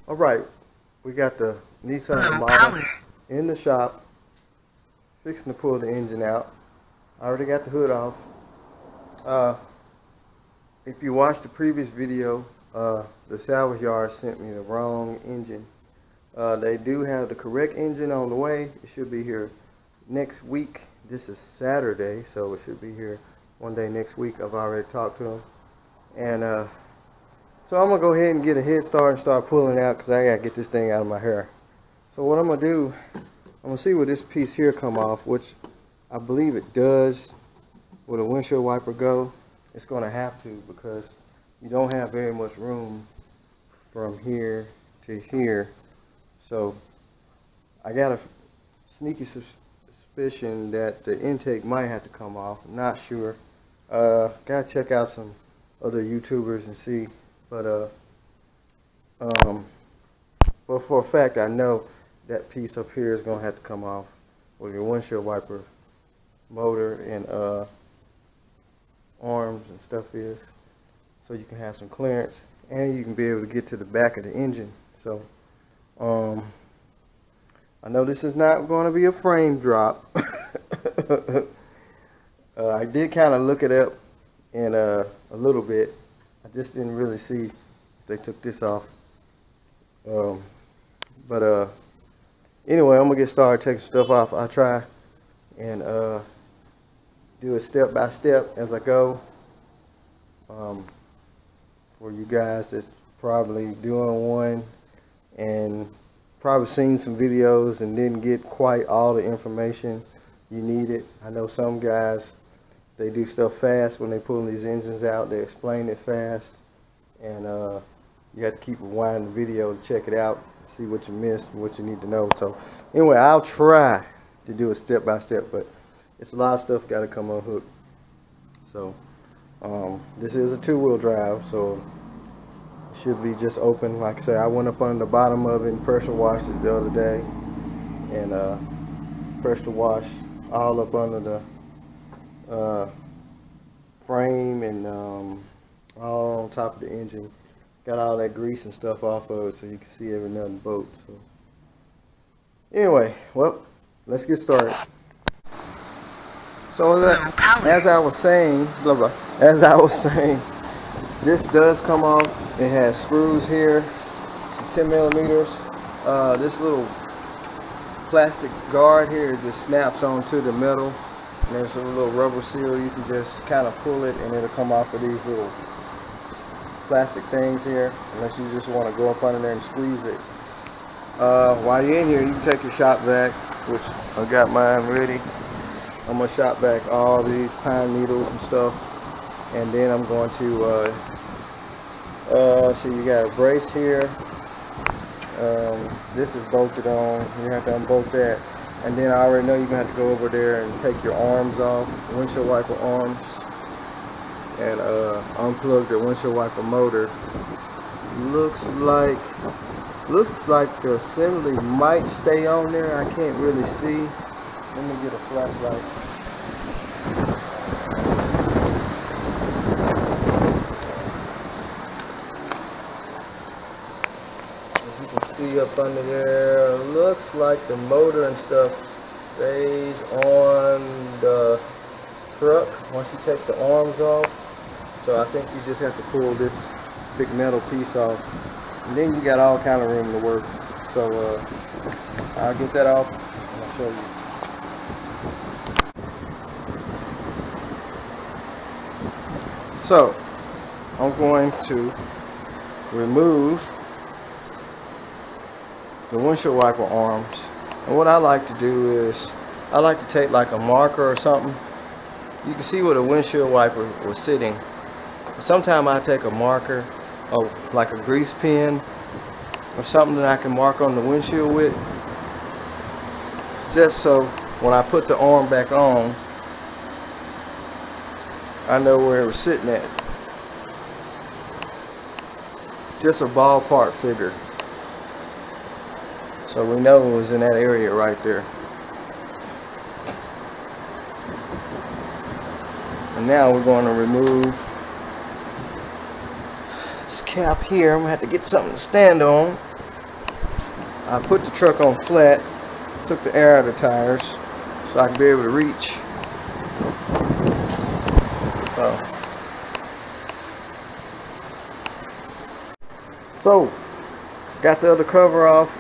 Alright, we got the Nissan Armada in the shop, fixing to pull the engine out. I already got the hood off. If you watched the previous video, the salvage yard sent me the wrong engine. They do have the correct engine on the way. It should be here next week. This is Saturday, so it should be here one day next week. I've already talked to them. And so I'm going to go ahead and get a head start and start pulling out, because I got to get this thing out of my hair. So what I'm going to do, I'm going to see where this piece here come off, which I believe it does. Where the windshield wiper go, it's going to have to, because you don't have very much room from here to here. So I got a sneaky suspicion that the intake might have to come off. I'm not sure. Gotta check out some other YouTubers and see. But for a fact, I know that piece up here is gonna have to come off, where your windshield wiper motor and arms and stuff is, so you can have some clearance and you can be able to get to the back of the engine. So I know this is not going to be a frame drop. I did kind of look it up in a little bit. I just didn't really see if they took this off. Anyway, I'm gonna get started taking stuff off. I'll try and do it step by step as I go. For you guys that's probably doing one and probably seen some videos and didn't get quite all the information you needed. I know some guys, they do stuff fast when they pull these engines out. They explain it fast, and you have to keep rewinding the video to check it out, see what you missed and what you need to know. So anyway, I'll try to do it step by step, but it's a lot of stuff got to come unhooked. So this is a two-wheel drive, so it should be just open. Like I said, I went up under the bottom of it and pressure washed it the other day, and pressure washed all up under the frame and all on top of the engine. Got all that grease and stuff off of it, so you can see every nut and bolt. So anyway, well, let's get started. So as I was saying, this does come off. It has screws here, some 10 millimeters. This little plastic guard here just snaps onto the metal. And there's a little rubber seal. You can just kind of pull it and it'll come off of these little plastic things here, unless you just want to go up under there and squeeze it. While you're in here, you can take your shop vac, which I got mine ready. I'm going to shop back all these pine needles and stuff, and then I'm going to so you got a brace here. This is bolted on. You have to unbolt that, and then I already know you're going to have to go over there and take your arms off, windshield wiper arms, and unplug the windshield wiper motor. Looks like the assembly might stay on there. I can't really see. Let me get a flashlight. As you can see up under there, looks like the motor and stuff stays on the truck once you take the arms off. So I think you just have to pull this big metal piece off, and then you got all kind of room to work. So I'll get that off and I'll show you. So I'm going to remove the windshield wiper arms, and what I like to do is I like to take like a marker or something. You can see where the windshield wiper was sitting. Sometimes I take a marker, or like a grease pen or something that I can mark on the windshield with, just so when I put the arm back on, I know where it was sitting at. Just a ballpark figure, so we know it was in that area right there. And now we're going to remove this cap here. I'm going to have to get something to stand on. I put the truck on flat, took the air out of the tires so I can be able to reach. So got the other cover off.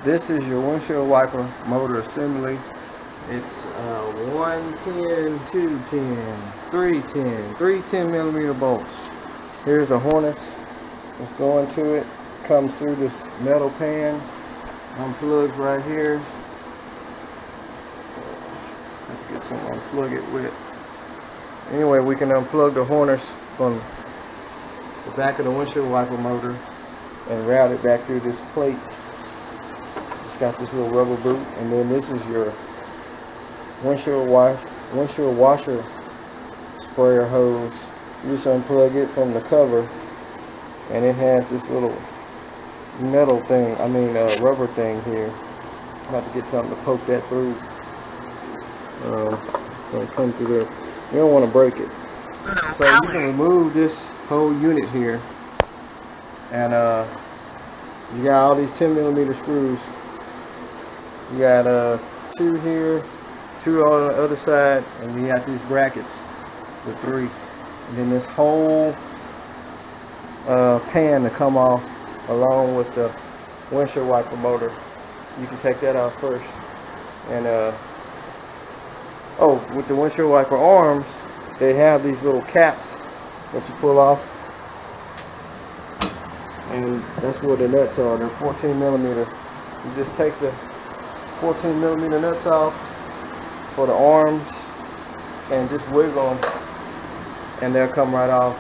This is your windshield wiper motor assembly. It's 110, 210, 310, 310 millimeter bolts. Here's the harness that's going to it. Comes through this metal pan. Unplugged right here. Have to get something to unplug it with. Anyway, we can unplug the harness from the back of the windshield wiper motor and route it back through this plate. It's got this little rubber boot, and then this is your windshield washer sprayer hose. You just unplug it from the cover, and it has this little metal thing, rubber thing here. I'm about to get something to poke that through. Gonna come through there. You don't want to break it. So you can remove this whole unit here, and you got all these 10 millimeter screws. You got 2 here, 2 on the other side, and you got these brackets with 3. And then this whole pan to come off along with the windshield wiper motor. You can take that out first. And oh, with the windshield wiper arms, they have these little caps that you pull off, and that's where the nuts are. They're 14 millimeter. You just take the 14 millimeter nuts off for the arms and just wiggle them, and they'll come right off.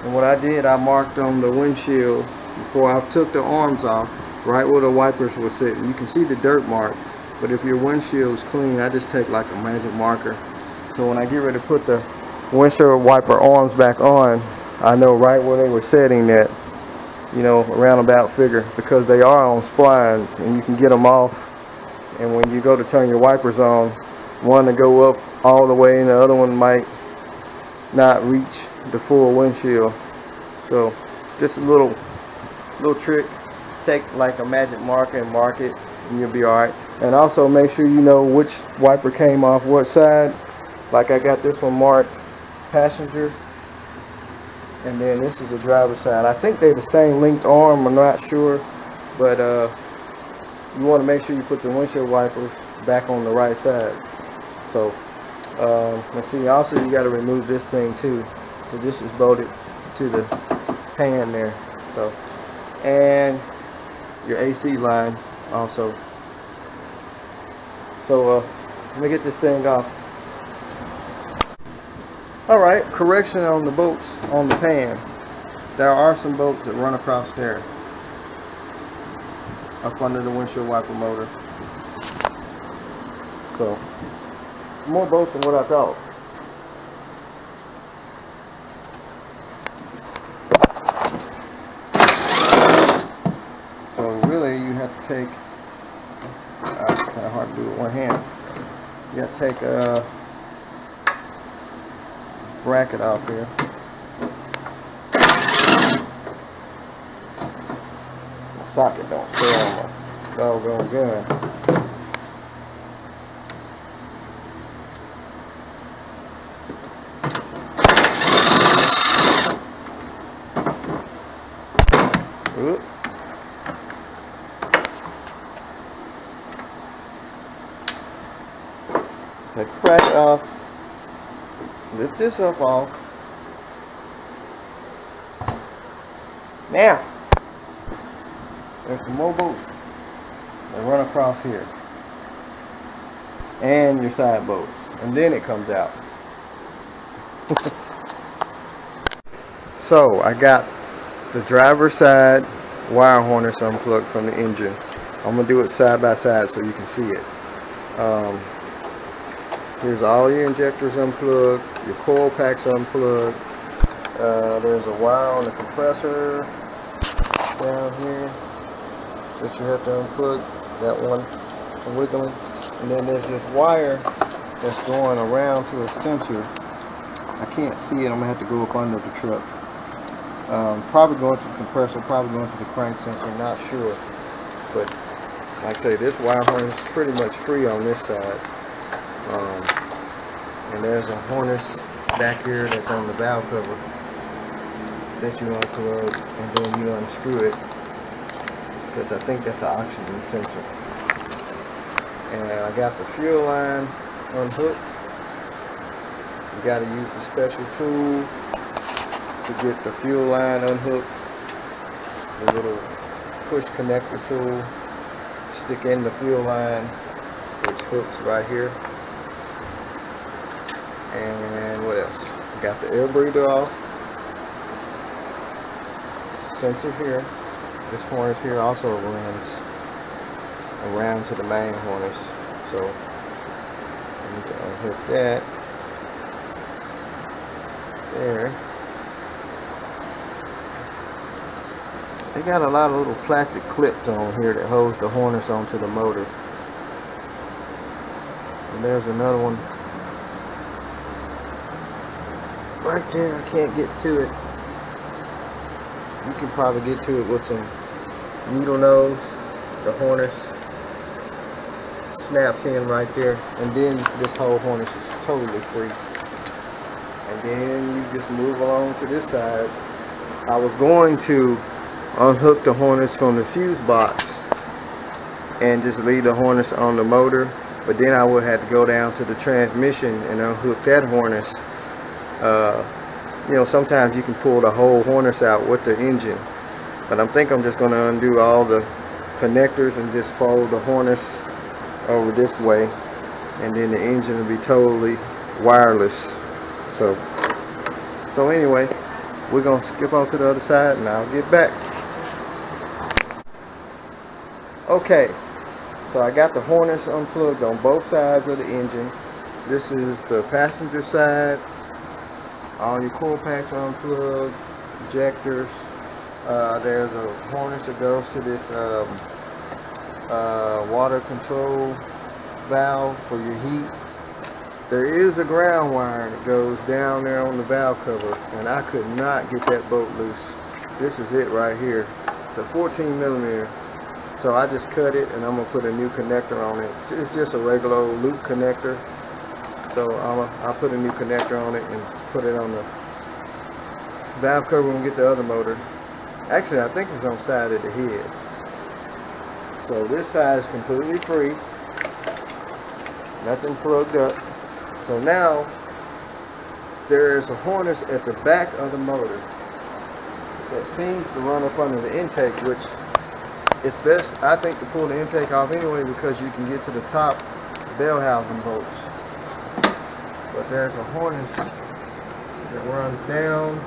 And what I did, I marked on the windshield before I took the arms off, right where the wipers were sitting. You can see the dirt mark, but if your windshield is clean, I just take like a magic marker. So when I get ready to put the windshield wiper arms back on, I know right where they were setting that, you know, roundabout figure, because they are on splines and you can get them off. And when you go to turn your wipers on, one to go up all the way and the other one might not reach the full windshield. So just a little trick. Take like a magic marker and mark it, and you'll be alright. And also make sure you know which wiper came off what side. Like I got this one marked passenger, and then this is the driver's side. I think they're the same length arm, I'm not sure, but you want to make sure you put the windshield wipers back on the right side. So let's see, also you got to remove this thing too, because this is bolted to the pan there. So, and your AC line also. So let me get this thing off. Alright, correction on the bolts on the pan. There are some bolts that run across there, up under the windshield wiper motor. So, more bolts than what I thought. So really you have to take, it's kind of hard to do with one hand. You got to take a bracket off here. The socket don't stay on my doggone gun. Oop. Take the bracket off. Lift this up off. Now, there's some more bolts that run across here, and your side bolts, and then it comes out. So I got the driver's side wire harness unplugged from the engine. I'm gonna do it side by side so you can see it. Here's all your injectors unplugged, your coil packs unplugged. There's a wire on the compressor down here that you have to unplug, that one wiggling. And then there's this wire that's going around to a sensor. I can't see it, I'm gonna have to go up under the truck. Probably going to the compressor, probably going to the crank sensor, not sure. But like I say, this wire harness is pretty much free on this side. And there's a harness back here that's on the valve cover that you unplug, and then you unscrew it, because I think that's an oxygen sensor. And I got the fuel line unhooked. You got to use the special tool to get the fuel line unhooked. The little push connector tool, stick in the fuel line, which hooks right here. And what else? Got the air breather off. Sensor here. This harness here also runs around to the main harness. So I need to unhook that. There. They got a lot of little plastic clips on here that holds the harness onto the motor. And there's another one right there. I can't get to it. You can probably get to it with some needle nose. The harness snaps in right there, and then this whole harness is totally free. And then you just move along to this side. I was going to unhook the harness from the fuse box and just leave the harness on the motor, but then I would have to go down to the transmission and unhook that harness. You know, sometimes you can pull the whole harness out with the engine, but I think I'm just going to undo all the connectors and just fold the harness over this way, and then the engine will be totally wireless. So anyway, we're going to skip on to the other side and I'll get back. Okay, so I got the harness unplugged on both sides of the engine. This is the passenger side. All your coil packs are unplugged, ejectors. There's a harness that goes to this water control valve for your heat. There is a ground wire that goes down there on the valve cover, and I could not get that bolt loose. This is it right here. It's a 14mm. So I just cut it, and I'm gonna put a new connector on it. It's just a regular old loop connector. So I'll put a new connector on it and put it on the valve cover and get the other motor. Actually, I think it's on the side of the head. So this side is completely free. Nothing plugged up. So now there's a harness at the back of the motor that seems to run up under the intake, which it's best, I think, to pull the intake off anyway, because you can get to the top bell housing bolts. But there's a harness that runs down.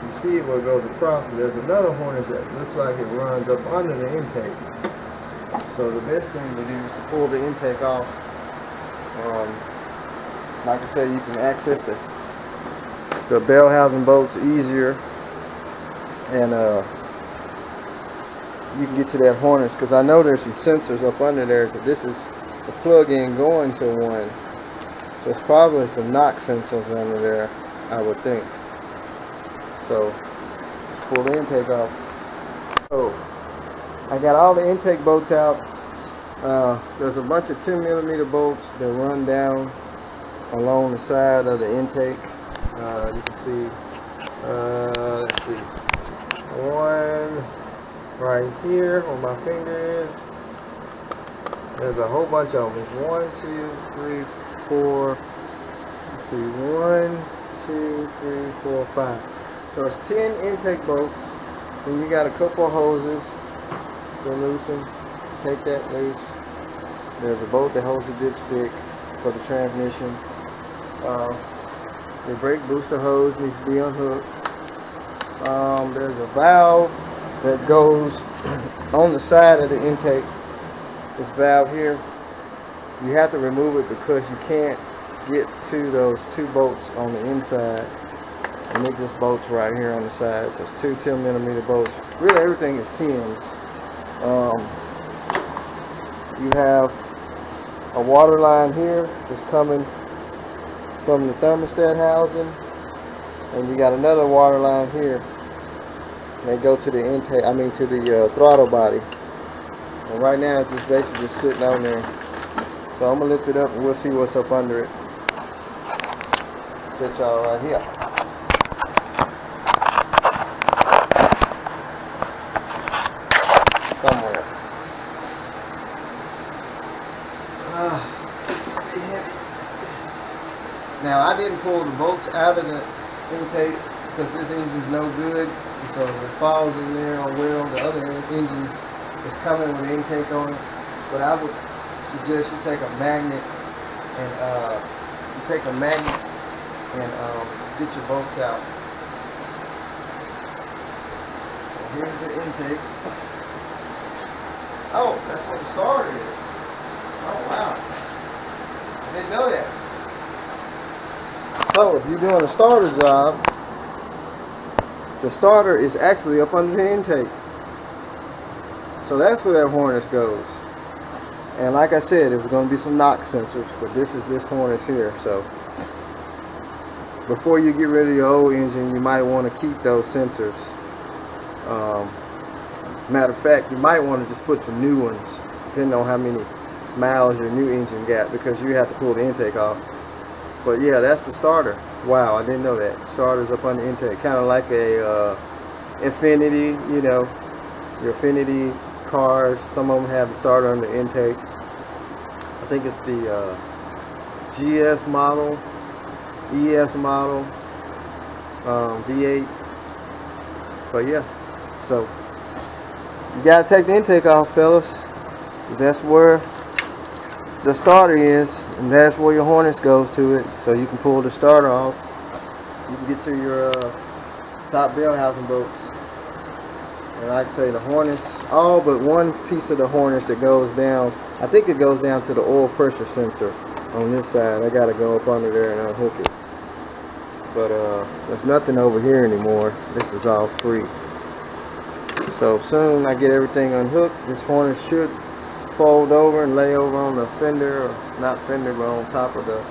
You see it where it goes across, and there's another harness that looks like it runs up under the intake. So the best thing to do is to pull the intake off. Like I said, you can access the bell housing bolts easier, and you can get to that harness, because I know there's some sensors up under there, but this is the plug-in going to one. So it's probably some knock sensors under there, I would think. So let's pull the intake off. So I got all the intake bolts out. There's a bunch of 10mm bolts that run down along the side of the intake. You can see, let's see, one right here where my finger is. There's a whole bunch of them. There's 1, 2, 3, 4. Let's see, 1, 2, 3, 4, 5. So it's 10 intake bolts. Then you got a couple of hoses to loosen. Take that loose. There's a bolt that holds the dipstick for the transmission. The brake booster hose needs to be unhooked. There's a valve that goes on the side of the intake. This valve here, you have to remove it because you can't get to those two bolts on the inside, and it just bolts right here on the side. So it's two 10mm bolts. Really, everything is 10s. You have a water line here that's coming from the thermostat housing, and you got another water line here. They go to the intake, to the throttle body. And right now it's just basically just sitting on there. So I'm gonna lift it up and we'll see what's up under it. Set y'all right here. Somewhere. Now I didn't pull the bolts out of the intake because this engine's no good. So if it falls in there, or well, the other engine is coming with the intake on it. But I would suggest you take a magnet and get your bolts out. So here's the intake. Oh, that's where the starter is. Oh wow, I didn't know that. So if you're doing a starter job, the starter is actually up under the intake. So that's where that harness goes. And like I said, there's going to be some knock sensors, but this is this harness here. So before you get rid of your old engine, you might want to keep those sensors. Matter of fact, you might want to just put some new ones, depending on how many miles your new engine got, because you have to pull the intake off. But yeah, that's the starter. Wow, I didn't know that. Starter's up on the intake, kind of like a Infiniti, you know, your Infiniti cars. Some of them have the starter on the intake. I think it's the GS model, ES model, V8. But yeah, so you gotta take the intake off, fellas. That's where the starter is, and that's where your harness goes to it. So you can pull the starter off. You can get to your top bell housing bolts. And like I say, the harness, all but one piece of the harness that goes down, I think it goes down to the oil pressure sensor on this side. I gotta go up under there and unhook it. But there's nothing over here anymore. This is all free. So soon I get everything unhooked, this harness should fold over and lay over on the fender, or not fender, but on top of the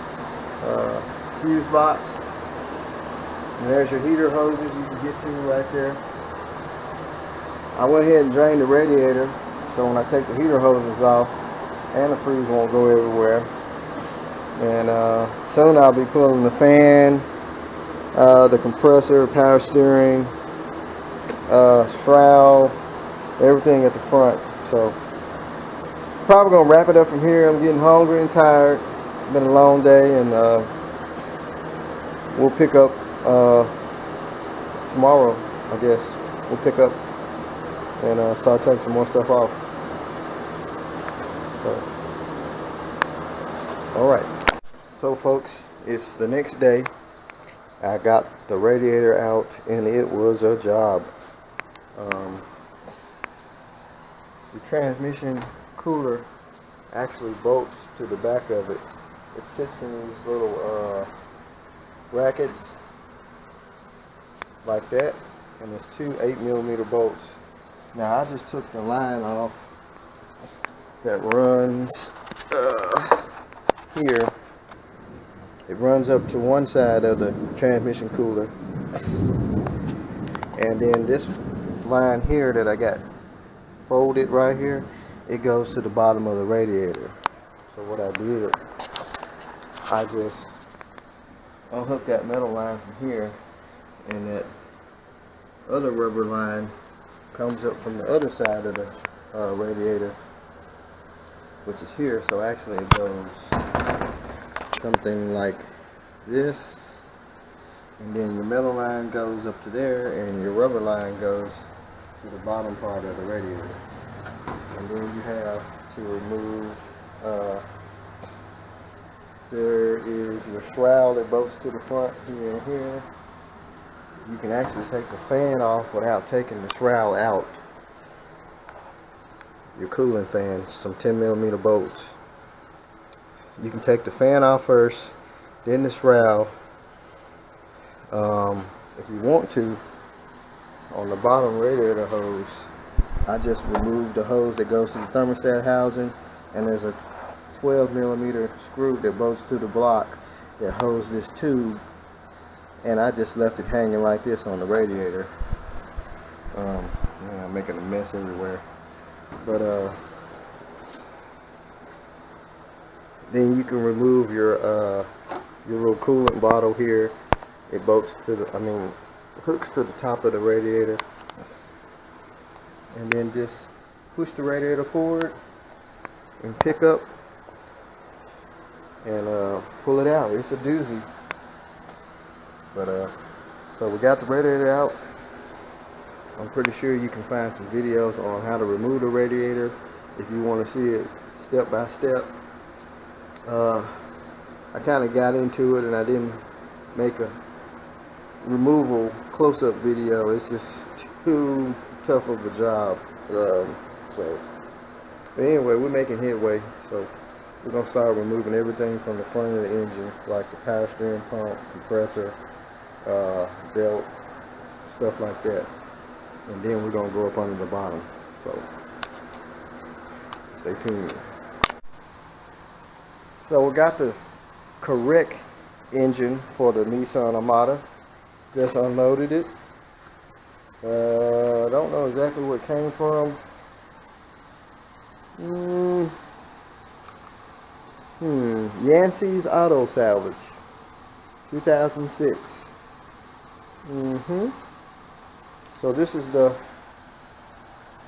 fuse box. And there's your heater hoses you can get to right there. I went ahead and drained the radiator, so when I take the heater hoses off, antifreeze won't go everywhere. And soon I'll be pulling the fan, the compressor, power steering, shroud, everything at the front. So probably gonna wrap it up from here. I'm getting hungry and tired. It's been a long day, and we'll pick up tomorrow, I guess. We'll pick up and start taking some more stuff off. So, alright. So folks, it's the next day. I got the radiator out and it was a job. The transmission cooler actually bolts to the back of it. It sits in these little brackets like that, and there's two 8mm bolts. Now I just took the line off that runs here. It runs up to one side of the transmission cooler, and then this line here that I got folded right here, it goes to the bottom of the radiator. So what I did, I just unhooked that metal line from here, and that other rubber line comes up from the other side of the radiator, which is here. So actually it goes something like this, and then your metal line goes up to there, and your rubber line goes to the bottom part of the radiator. And then you have to remove, there is your shroud that bolts to the front here and here. You can actually take the fan off without taking the shroud out. Your cooling fan, some 10mm bolts. You can take the fan off first, then the shroud. If you want to, on the bottom radiator hose, I just removed the hose that goes to the thermostat housing, and there's a 12mm screw that bolts to the block that holds this tube, and I just left it hanging like this on the radiator. Yeah, making a mess everywhere. But then you can remove your little coolant bottle here. It bolts to the, hooks to the top of the radiator, and then just push the radiator forward and pick up and pull it out. It's a doozy. But so we got the radiator out. I'm pretty sure you can find some videos on how to remove the radiator if you want to see it step by step. I kind of got into it and I didn't make a removal close-up video. It's just too tough of a job. But anyway, we're making headway. So we're gonna start removing everything from the front of the engine, like the power steering pump, compressor, belt, stuff like that. And then we're gonna go up under the bottom. So stay tuned. So we got the correct engine for the Nissan Armada. Just unloaded it. I don't know exactly where it came from. Yancey's Auto Salvage, 2006. So this is the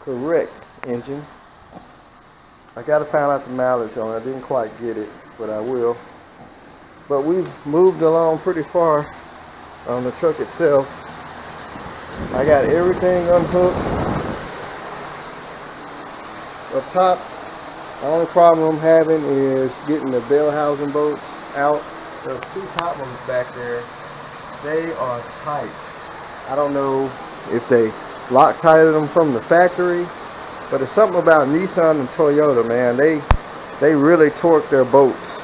correct engine. I gotta find out the mileage on it. I didn't quite get it, but I will. But we've moved along pretty far on the truck itself. I got everything unhooked. Up top, the only problem I'm having is getting the bell housing bolts out. Those two top ones back there, they are tight. I don't know if they Loctited them from the factory, but it's something about Nissan and Toyota, man. They really torque their bolts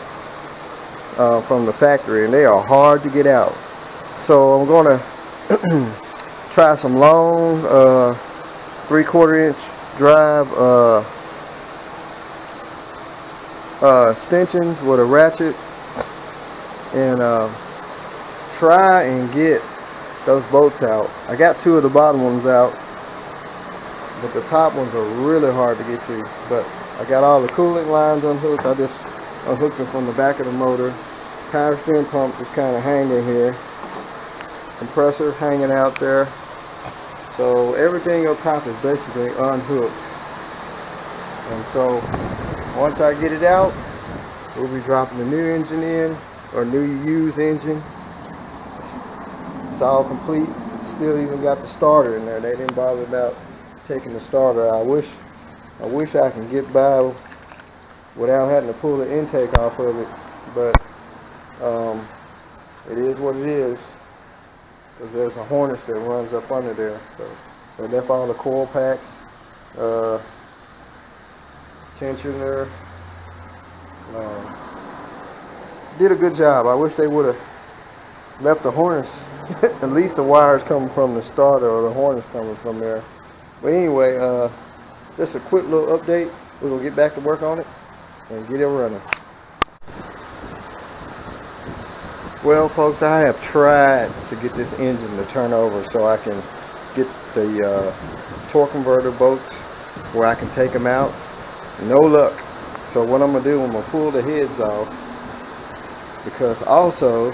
from the factory, and they are hard to get out. So I'm gonna try some long 3/4 inch drive extensions with a ratchet, and try and get those bolts out. I got two of the bottom ones out, but the top ones are really hard to get to. But I got all the coolant lines unhooked. I just unhooked them from the back of the motor. Power steering pump is kind of hanging here. Compressor hanging out there. So everything up top is basically unhooked. And so once I get it out, we'll be dropping the new engine in, or new used engine. It's all complete. Still even got the starter in there. They didn't bother about taking the starter. I wish I can get by without having to pull the intake off of it, but it is what it is, because there's a harness that runs up under there. So they left all the coil packs, tensioner. Did a good job. I wish they would have left the harness, at least the wires coming from the starter, or the harness coming from there. But anyway, just a quick little update. We're gonna get back to work on it and get it running. Well, folks, I have tried to get this engine to turn over so I can get the torque converter bolts where I can take them out. No luck. So what I'm gonna do, I'm gonna pull the heads off, because also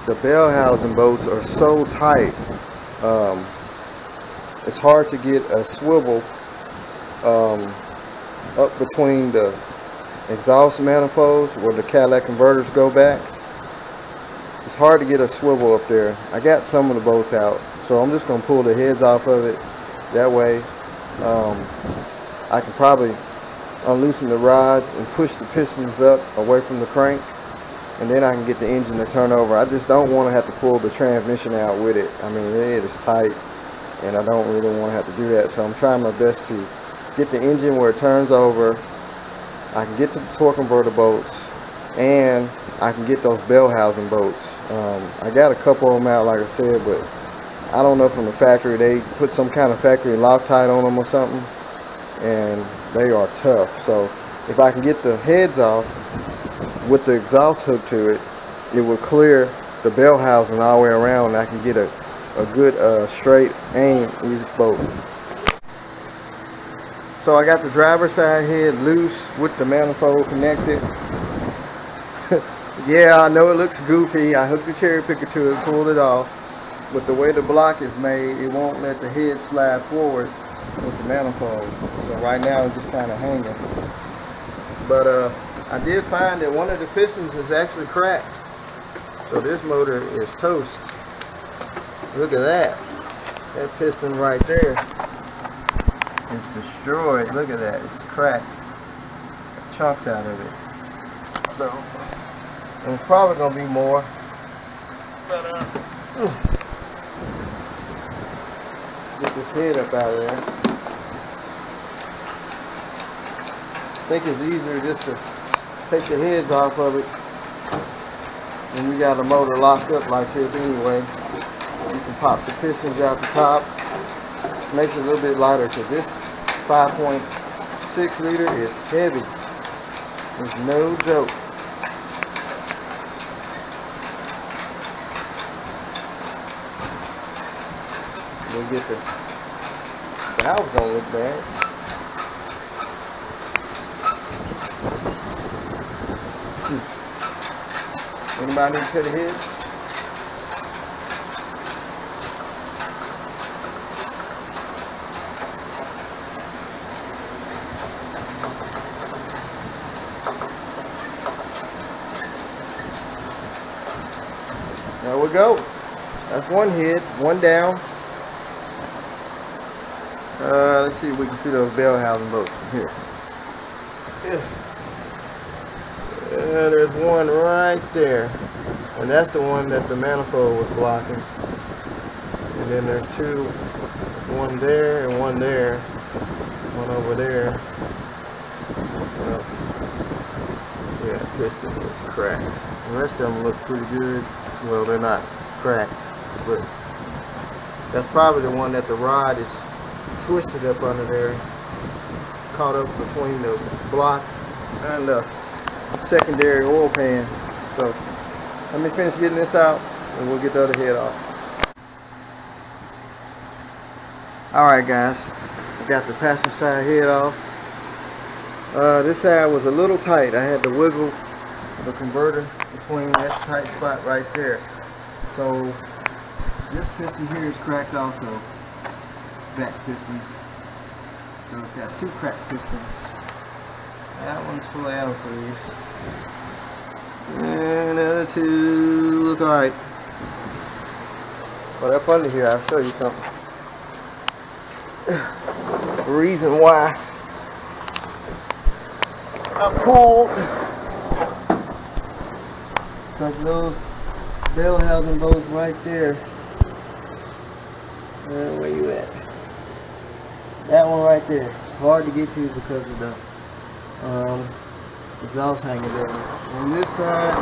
the bell housing bolts are so tight. It's hard to get a swivel up between the exhaust manifolds where the Cadillac converters go back. It's hard to get a swivel up there. I got some of the bolts out, so I'm just going to pull the heads off of it. That way I can probably unloosen the rods and push the pistons up away from the crank, and then I can get the engine to turn over. I just don't want to have to pull the transmission out with it. I mean, it is tight, and I don't really want to have to do that. So I'm trying my best to get the engine where it turns over. I can get to the torque converter bolts, and I can get those bell housing bolts. I got a couple of them out, like I said, but I don't know, from the factory. They put some kind of factory Loctite on them or something, and they are tough. So if I can get the heads off with the exhaust hook to it, it will clear the bell housing all the way around, and I can get a good straight aim with each bolt. So I got the driver's side head loose with the manifold connected. Yeah, I know it looks goofy. I hooked the cherry picker to it, pulled it off. But the way the block is made, it won't let the head slide forward with the manifold. So right now it's just kind of hanging. But I did find that one of the pistons is actually cracked. So this motor is toast. Look at that. That piston right there is destroyed. Look at that. It's cracked. Chunks out of it. So there's probably going to be more. But get this head up out of there. I think it's easier just to take the heads off of it. And you got a motor locked up like this anyway. You can pop the pistons out the top. Makes it a little bit lighter because this 5.6 liter is heavy. It's no joke. We'll get the valves don't look bad. Anybody need a set of heads? There we go. That's one head, one down. Let's see if we can see those bell housing bolts from here. There's one right there. And that's the one that the manifold was blocking. And then there's two. One there and one there. One over there. Yeah, piston is cracked. The rest of them look pretty good. Well, they're not cracked, but that's probably the one that the rod is twisted up under there, caught up between the block and the secondary oil pan. So let me finish getting this out and we'll get the other head off. Alright guys, I got the passenger side head off. This side was a little tight. I had to wiggle the converter between that tight spot right there. So this piston here is cracked also. Back piston. So it's got two cracked pistons. That one's full of antifreeze. And the other two look alright. But up under here, I'll show you something. The reason why I pulled, because those bell housing bolts right there. Where you at? That one right there. It's hard to get to because of the exhaust hanger there. On this side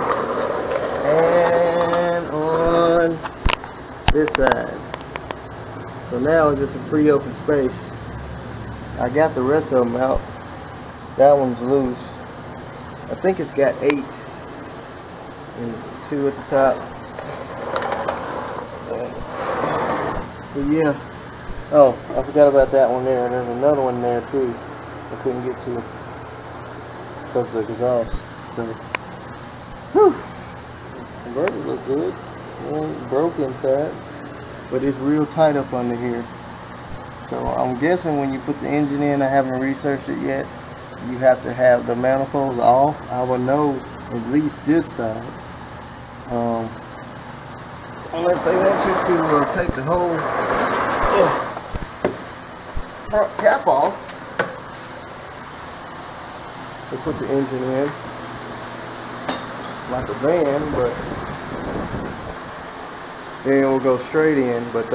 and on this side. So now it's just a free open space. I got the rest of them out. That one's loose. I think it's got 8 and 2 at the top. But yeah. Oh, I forgot about that one there. There's another one there too. I couldn't get to it because of the exhaust. So, whew. Converter look good. It broke inside, but it's real tight up under here. So I'm guessing when you put the engine in, I haven't researched it yet, you have to have the manifolds off. I will know at least this side. Unless they want you to take the whole front cap off to put the engine in like a van, but then it will go straight in. But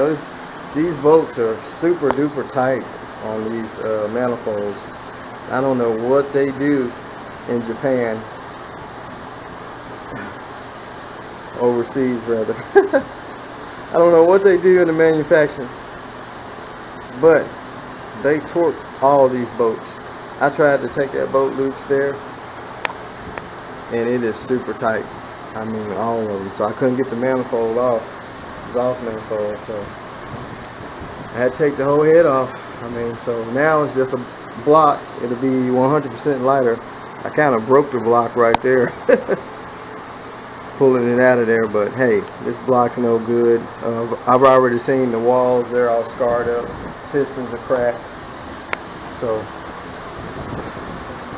these bolts are super duper tight on these manifolds. I don't know what they do in Japan, overseas rather. I don't know what they do in the manufacturing, but they torque all these bolts. I tried to take that bolt loose there and it is super tight. I mean, all of them. So I couldn't get the manifold off, exhaust manifold, so I had to take the whole head off. I mean, so now it's just a block. It'll be 100% lighter. I kind of broke the block right there. pulling it out of there, but hey, this block's no good. I've already seen the walls, they're all scarred up, pistons are cracked. So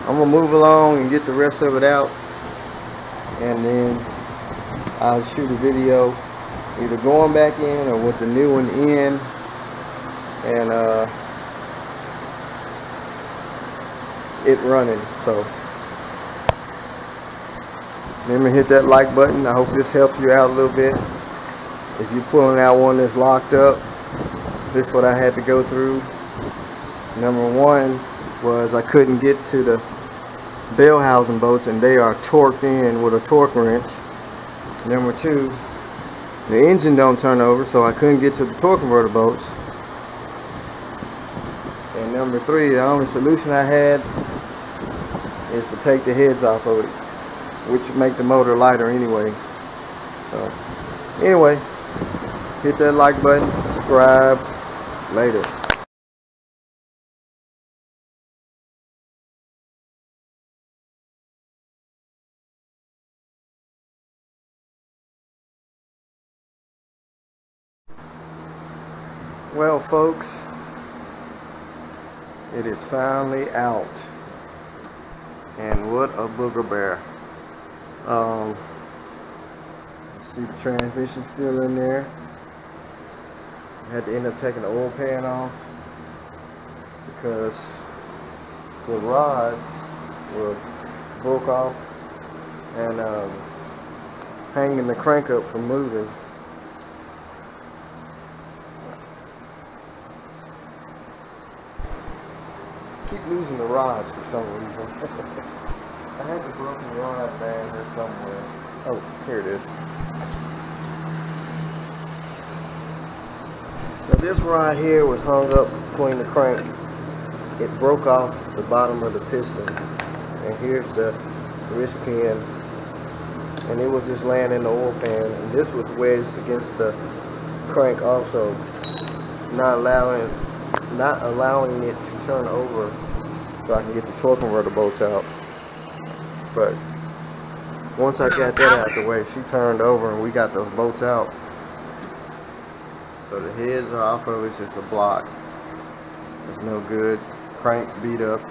I'm gonna move along and get the rest of it out, and then I'll shoot a video either going back in or with the new one in, and it running. So remember, hit that like button. I hope this helps you out a little bit. If you're pulling out one that's locked up, this is what I had to go through. Number one was I couldn't get to the bell housing bolts, and they are torqued in with a torque wrench. Number two, the engine don't turn over, so I couldn't get to the torque converter bolts. And number three, the only solution I had is to take the heads off of it, which make the motor lighter anyway. So anyway, hit that like button, subscribe. Later. Well, folks, it is finally out, and what a booger bear. See the transmission still in there. I had to end up taking the oil pan off because the rods were broke off and hanging the crank up from moving. Keep losing the rods for some reason. I had the broken rod down here somewhere. Oh, here it is. So this rod here was hung up between the crank. It broke off the bottom of the piston, and here's the wrist pin, and it was just laying in the oil pan, and this was wedged against the crank also, not allowing it to turn over so I can get the torque converter bolts out. But once I got that out of the way, she turned over and we got those bolts out. So the heads are off of it, it's just a block. It's no good. Crank's beat up.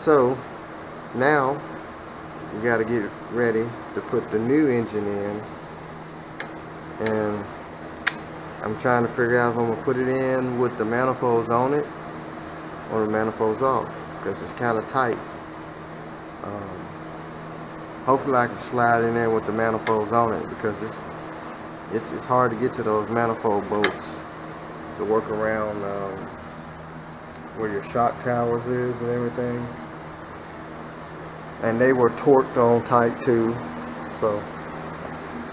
So now we got to get ready to put the new engine in, and I'm trying to figure out if I'm going to put it in with the manifolds on it or the manifolds off, because it's kind of tight. Hopefully I can slide in there with the manifolds on it, because it's hard to get to those manifold bolts to work around where your shock towers is and everything. And they were torqued on tight too. So,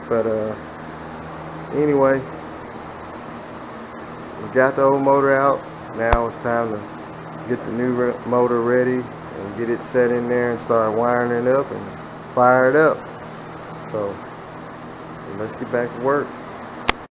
but anyway, we got the old motor out. Now it's time to get the new motor ready and get it set in there and start wiring it up and fire it up. So let's get back to work.